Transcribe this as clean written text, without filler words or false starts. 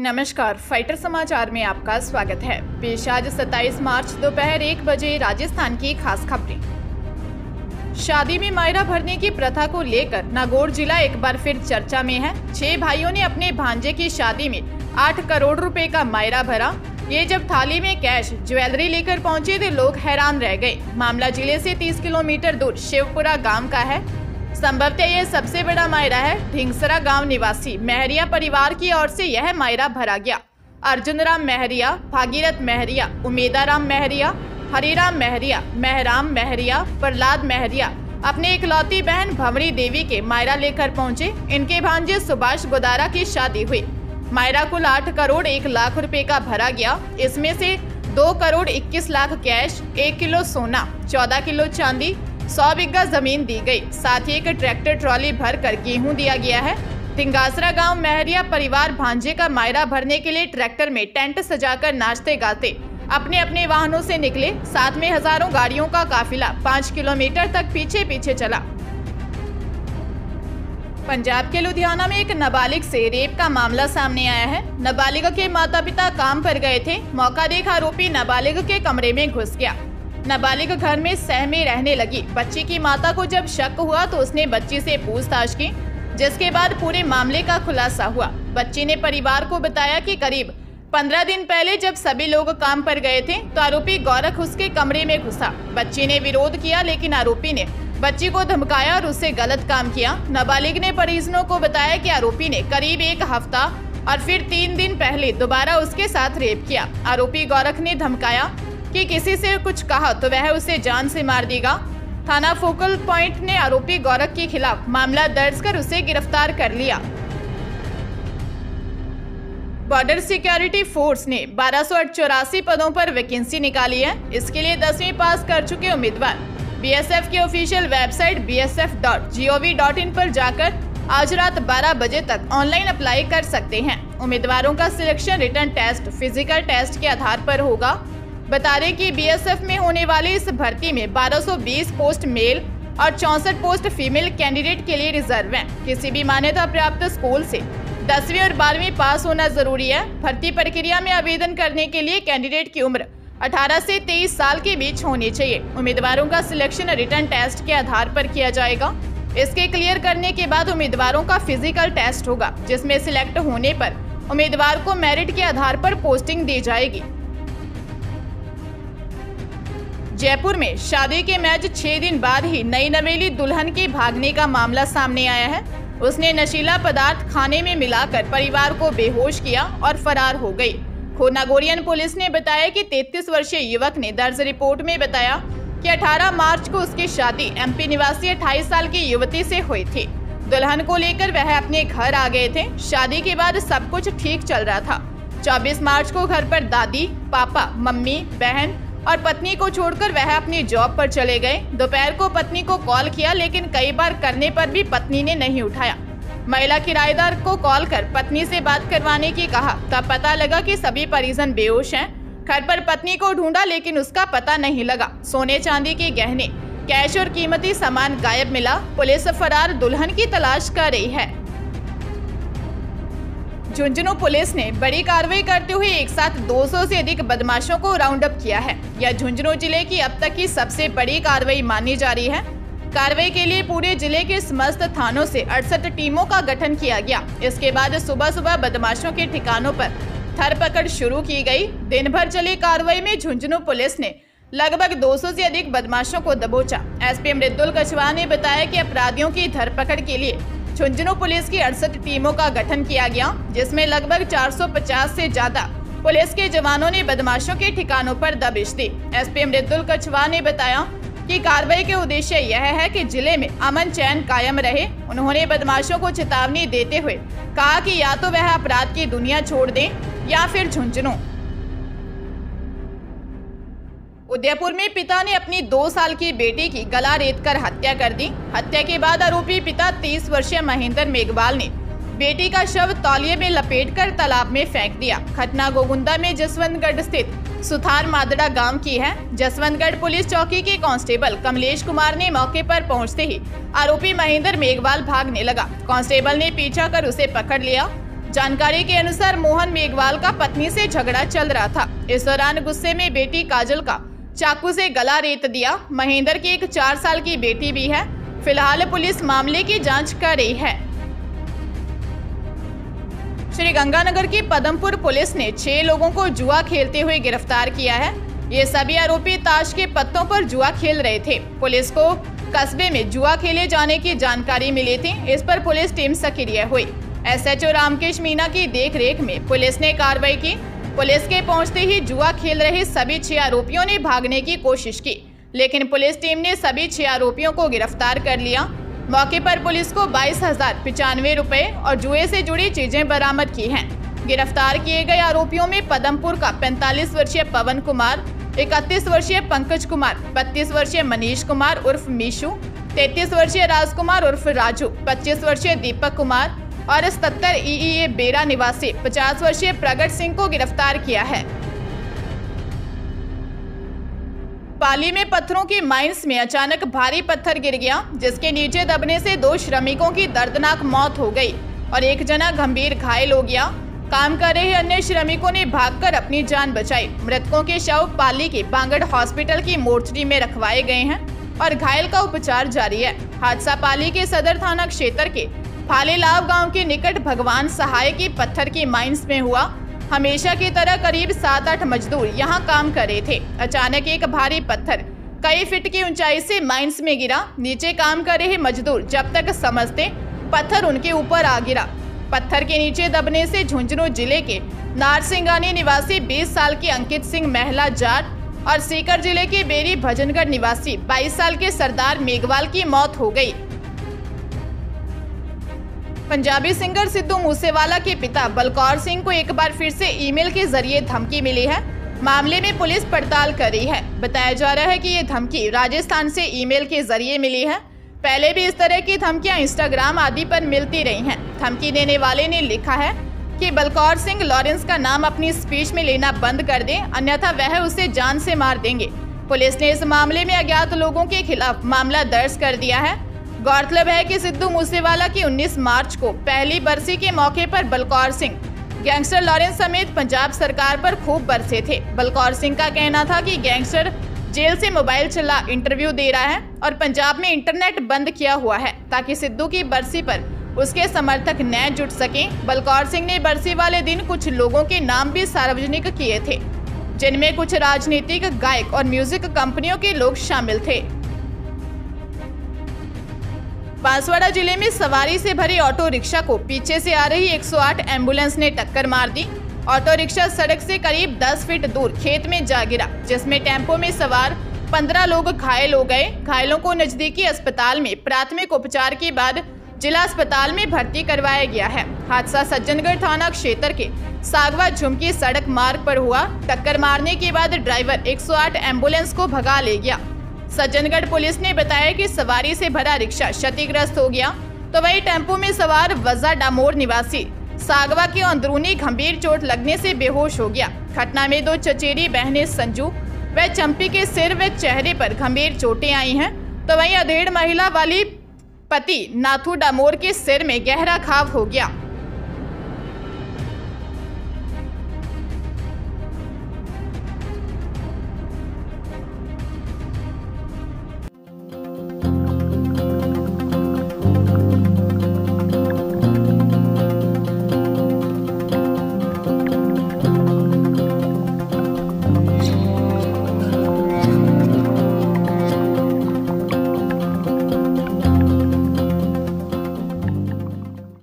नमस्कार, फाइटर समाचार में आपका स्वागत है। पेश आज 27 मार्च दोपहर 1 बजे राजस्थान की खास खबरें। शादी में मायरा भरने की प्रथा को लेकर नागौर जिला एक बार फिर चर्चा में है। 6 भाइयों ने अपने भांजे की शादी में 8 करोड़ रुपए का मायरा भरा। ये जब थाली में कैश ज्वेलरी लेकर पहुंचे तो लोग हैरान रह गए। मामला जिले से 30 किलोमीटर दूर शिवपुरा गाँव का है। संभवतः यह सबसे बड़ा मायरा है। ढिंगसरा गांव निवासी महरिया परिवार की ओर से यह मायरा भरा गया। अर्जुन राम महरिया, भागीरथ महरिया, उमेदाराम महरिया, हरिराम महरिया, महराम महरिया, प्रहलाद महरिया अपने इकलौती बहन भंवरी देवी के मायरा लेकर पहुंचे। इनके भांजे सुभाष गोदारा की शादी हुई। मायरा कुल 8 करोड़ 1 लाख रुपए का भरा गया। इसमें से 2 करोड़ 21 लाख कैश, 1 किलो सोना, 14 किलो चांदी, 100 बीघा जमीन दी गई। साथ ही एक ट्रैक्टर ट्रॉली भर कर गेहूं दिया गया है। ढिंगासरा गांव महरिया परिवार भांजे का मायरा भरने के लिए ट्रैक्टर में टेंट सजाकर नाचते गाते अपने अपने वाहनों से निकले। साथ में हजारों गाड़ियों का काफिला 5 किलोमीटर तक पीछे पीछे चला। पंजाब के लुधियाना में एक नाबालिग से रेप का मामला सामने आया है। नाबालिग के माता पिता काम पर गए थे। मौका देख आरोपी नाबालिग के कमरे में घुस गया। नाबालिग घर में सहमे रहने लगी। बच्ची की माता को जब शक हुआ तो उसने बच्ची से पूछताछ की, जिसके बाद पूरे मामले का खुलासा हुआ। बच्ची ने परिवार को बताया कि करीब 15 दिन पहले जब सभी लोग काम पर गए थे तो आरोपी गोरख उसके कमरे में घुसा। बच्ची ने विरोध किया, लेकिन आरोपी ने बच्ची को धमकाया और उससे गलत काम किया। नाबालिग ने परिजनों को बताया कि आरोपी ने करीब 1 हफ्ता और फिर 3 दिन पहले दोबारा उसके साथ रेप किया। आरोपी गोरख ने धमकाया कि किसी से कुछ कहा तो वह उसे जान से मार देगा। थाना फोकल पॉइंट ने आरोपी गोरख के खिलाफ मामला दर्ज कर उसे गिरफ्तार कर लिया। बॉर्डर सिक्योरिटी फोर्स ने 1284 पदों पर वैकेंसी निकाली है। इसके लिए 10वीं पास कर चुके उम्मीदवार बीएसएफ की ऑफिशियल वेबसाइट bsf.gov.in पर जाकर आज रात 12 बजे तक ऑनलाइन अप्लाई कर सकते हैं। उम्मीदवारों का selection written test, physical test के आधार पर होगा। बता दें कि बीएसएफ में होने वाली इस भर्ती में 1220 पोस्ट मेल और 64 पोस्ट फीमेल कैंडिडेट के लिए रिजर्व हैं। किसी भी मान्यता प्राप्त स्कूल से 10वीं और 12वीं पास होना जरूरी है। भर्ती प्रक्रिया में आवेदन करने के लिए कैंडिडेट की उम्र 18 से 23 साल के बीच होनी चाहिए। उम्मीदवारों का सिलेक्शन रिटन टेस्ट के आधार पर किया जाएगा। इसके क्लियर करने के बाद उम्मीदवारों का फिजिकल टेस्ट होगा, जिसमें सिलेक्ट होने पर उम्मीदवार को मेरिट के आधार पर पोस्टिंग दी जाएगी। जयपुर में शादी के मैच 6 दिन बाद ही नई नवेली दुल्हन के भागने का मामला सामने आया है। उसने नशीला पदार्थ खाने में मिलाकर परिवार को बेहोश किया और फरार हो गई। नागौरियन पुलिस ने बताया कि 33 वर्षीय युवक ने दर्ज रिपोर्ट में बताया कि 18 मार्च को उसकी शादी एमपी निवासी 28 साल की युवती से हुई थी। दुल्हन को लेकर वह अपने घर आ गए थे। शादी के बाद सब कुछ ठीक चल रहा था। 24 मार्च को घर पर दादी, पापा, मम्मी, बहन और पत्नी को छोड़कर वह अपनी जॉब पर चले गए। दोपहर को पत्नी को कॉल किया, लेकिन कई बार करने पर भी पत्नी ने नहीं उठाया। महिला किराएदार को कॉल कर पत्नी से बात करवाने की कहा। तब पता लगा कि सभी परिजन बेहोश हैं। घर पर पत्नी को ढूंढा, लेकिन उसका पता नहीं लगा। सोने चांदी के गहने, कैश और कीमती सामान गायब मिला। पुलिस फरार दुल्हन की तलाश कर रही है। झुंझुनू पुलिस ने बड़ी कार्रवाई करते हुए एक साथ 200 से अधिक बदमाशों को राउंड अप किया है। यह झुंझुनू जिले की अब तक की सबसे बड़ी कार्रवाई मानी जा रही है। कार्रवाई के लिए पूरे जिले के समस्त थानों से 68 टीमों का गठन किया गया। इसके बाद सुबह सुबह बदमाशों के ठिकानों पर धरपकड़ शुरू की गई। दिन भर चली कार्रवाई में झुंझुनू पुलिस ने लगभग 200 से अधिक बदमाशों को दबोचा। एसपी मृदुल कछवाहा ने बताया कि अपराधियों की धरपकड़ के लिए झुंझुनू पुलिस की 68 टीमों का गठन किया गया, जिसमें लगभग 450 से ज्यादा पुलिस के जवानों ने बदमाशों के ठिकानों पर दबिश दी। एसपी मृदुल कछवाहा ने बताया कि कार्रवाई के उद्देश्य यह है कि जिले में अमन चैन कायम रहे। उन्होंने बदमाशों को चेतावनी देते हुए कहा कि या तो वह अपराध की दुनिया छोड़ दें या फिर झुंझुनू। उदयपुर में पिता ने अपनी 2 साल की बेटी की गला रेतकर हत्या कर दी। हत्या के बाद आरोपी पिता 30 वर्षीय महेंद्र मेघवाल ने बेटी का शव तौलिए में लपेटकर तालाब में फेंक दिया। घटना गोगुंदा में जसवंतगढ़ स्थित सुथार मादड़ा गांव की है। जसवंतगढ़ पुलिस चौकी के कांस्टेबल कमलेश कुमार ने मौके पर पहुंचते ही आरोपी महेंद्र मेघवाल भागने लगा। कांस्टेबल ने पीछा कर उसे पकड़ लिया। जानकारी के अनुसार मोहन मेघवाल का पत्नी से झगड़ा चल रहा था। इस दौरान गुस्से में बेटी काजल का चाकू से गला रेत दिया। महेंद्र की एक 4 साल की बेटी भी है। फिलहाल पुलिस मामले की जांच कर रही है। श्री गंगानगर की पदमपुर पुलिस ने 6 लोगों को जुआ खेलते हुए गिरफ्तार किया है। ये सभी आरोपी ताश के पत्तों पर जुआ खेल रहे थे। पुलिस को कस्बे में जुआ खेले जाने की जानकारी मिली थी। इस पर पुलिस टीम सक्रिय हुई। एसएचओ रामकेश मीना की देखरेख में पुलिस ने कार्रवाई की। पुलिस के पहुंचते ही जुआ खेल रहे सभी 6 आरोपियों ने भागने की कोशिश की, लेकिन पुलिस टीम ने सभी 6 आरोपियों को गिरफ्तार कर लिया। मौके पर पुलिस को 22,095 रुपए और जुए से जुड़ी चीजें बरामद की हैं। गिरफ्तार किए गए आरोपियों में पदमपुर का 45 वर्षीय पवन कुमार, 31 वर्षीय पंकज कुमार, 32 वर्षीय मनीष कुमार उर्फ मीशू, 33 वर्षीय राजकुमार उर्फ राजू, 25 वर्षीय दीपक कुमार और 77 ईईए बेरा निवासी 50 वर्षीय प्रगट सिंह को गिरफ्तार किया है। पाली में पत्थरों की माइंस में अचानक भारी पत्थर गिर गया, जिसके नीचे दबने से 2 श्रमिकों की दर्दनाक मौत हो गई और एक जना गंभीर घायल हो गया। काम कर रहे अन्य श्रमिकों ने भागकर अपनी जान बचाई। मृतकों के शव पाली के बांगड़ हॉस्पिटल की मोर्चरी में रखवाए गए हैं और घायल का उपचार जारी है। हादसा पाली के सदर थाना क्षेत्र के फालेलाव गांव के निकट भगवान सहाय की पत्थर की माइंस में हुआ। हमेशा की तरह करीब 7-8 मजदूर यहां काम कर रहे थे। अचानक एक भारी पत्थर कई फीट की ऊंचाई से माइंस में गिरा। नीचे काम कर रहे मजदूर जब तक समझते पत्थर उनके ऊपर आ गिरा। पत्थर के नीचे दबने से झुंझुनू जिले के नारसिंगानी निवासी 20 साल के अंकित सिंह महिला जाट और सीकर जिले के बेरी भजनगढ़ निवासी 22 साल के सरदार मेघवाल की मौत हो गई। पंजाबी सिंगर सिद्धू मूसेवाला के पिता बलकौर सिंह को एक बार फिर से ईमेल के जरिए धमकी मिली है। मामले में पुलिस पड़ताल कर रही है। बताया जा रहा है कि ये धमकी राजस्थान से ईमेल के जरिए मिली है। पहले भी इस तरह की धमकियां इंस्टाग्राम आदि पर मिलती रही हैं। धमकी देने वाले ने लिखा है कि बलकौर सिंह लॉरेंस का नाम अपनी स्पीच में लेना बंद कर दे, अन्यथा वह उसे जान से मार देंगे। पुलिस ने इस मामले में अज्ञात लोगों के खिलाफ मामला दर्ज कर दिया है। गौरतलब है कि सिद्धू मूसेवाला की 19 मार्च को पहली बरसी के मौके पर बलकौर सिंह गैंगस्टर लॉरेंस समेत पंजाब सरकार पर खूब बरसे थे। बलकौर सिंह का कहना था कि गैंगस्टर जेल से मोबाइल चला इंटरव्यू दे रहा है और पंजाब में इंटरनेट बंद किया हुआ है ताकि सिद्धू की बरसी पर उसके समर्थक न जुट सकें। बलकौर सिंह ने बरसी वाले दिन कुछ लोगों के नाम भी सार्वजनिक किए थे, जिनमें कुछ राजनीतिक, गायक और म्यूजिक कंपनियों के लोग शामिल थे। बांसवाड़ा जिले में सवारी से भरी ऑटो रिक्शा को पीछे से आ रही 108 एम्बुलेंस ने टक्कर मार दी। ऑटो रिक्शा सड़क से करीब 10 फीट दूर खेत में जा गिरा, जिसमें टेम्पो में सवार 15 लोग घायल हो गए। घायलों को नजदीकी अस्पताल में प्राथमिक उपचार के बाद जिला अस्पताल में भर्ती करवाया गया है। हादसा सज्जनगढ़ थाना क्षेत्र के सागवा झुमकी सड़क मार्ग पर हुआ। टक्कर मारने के बाद ड्राइवर 108 एम्बुलेंस को भगा ले गया। सज्जनगढ़ पुलिस ने बताया कि सवारी से भरा रिक्शा क्षतिग्रस्त हो गया, तो वही टेम्पो में सवार वजा डामोर निवासी सागवा के अंदरूनी गंभीर चोट लगने से बेहोश हो गया। घटना में 2 चचेरी बहनें संजू व चंपी के सिर व चेहरे पर गंभीर चोटें आई हैं, तो वहीं अधेड़ महिला वाली पति नाथू डामोर के सिर में गहरा घाव हो गया।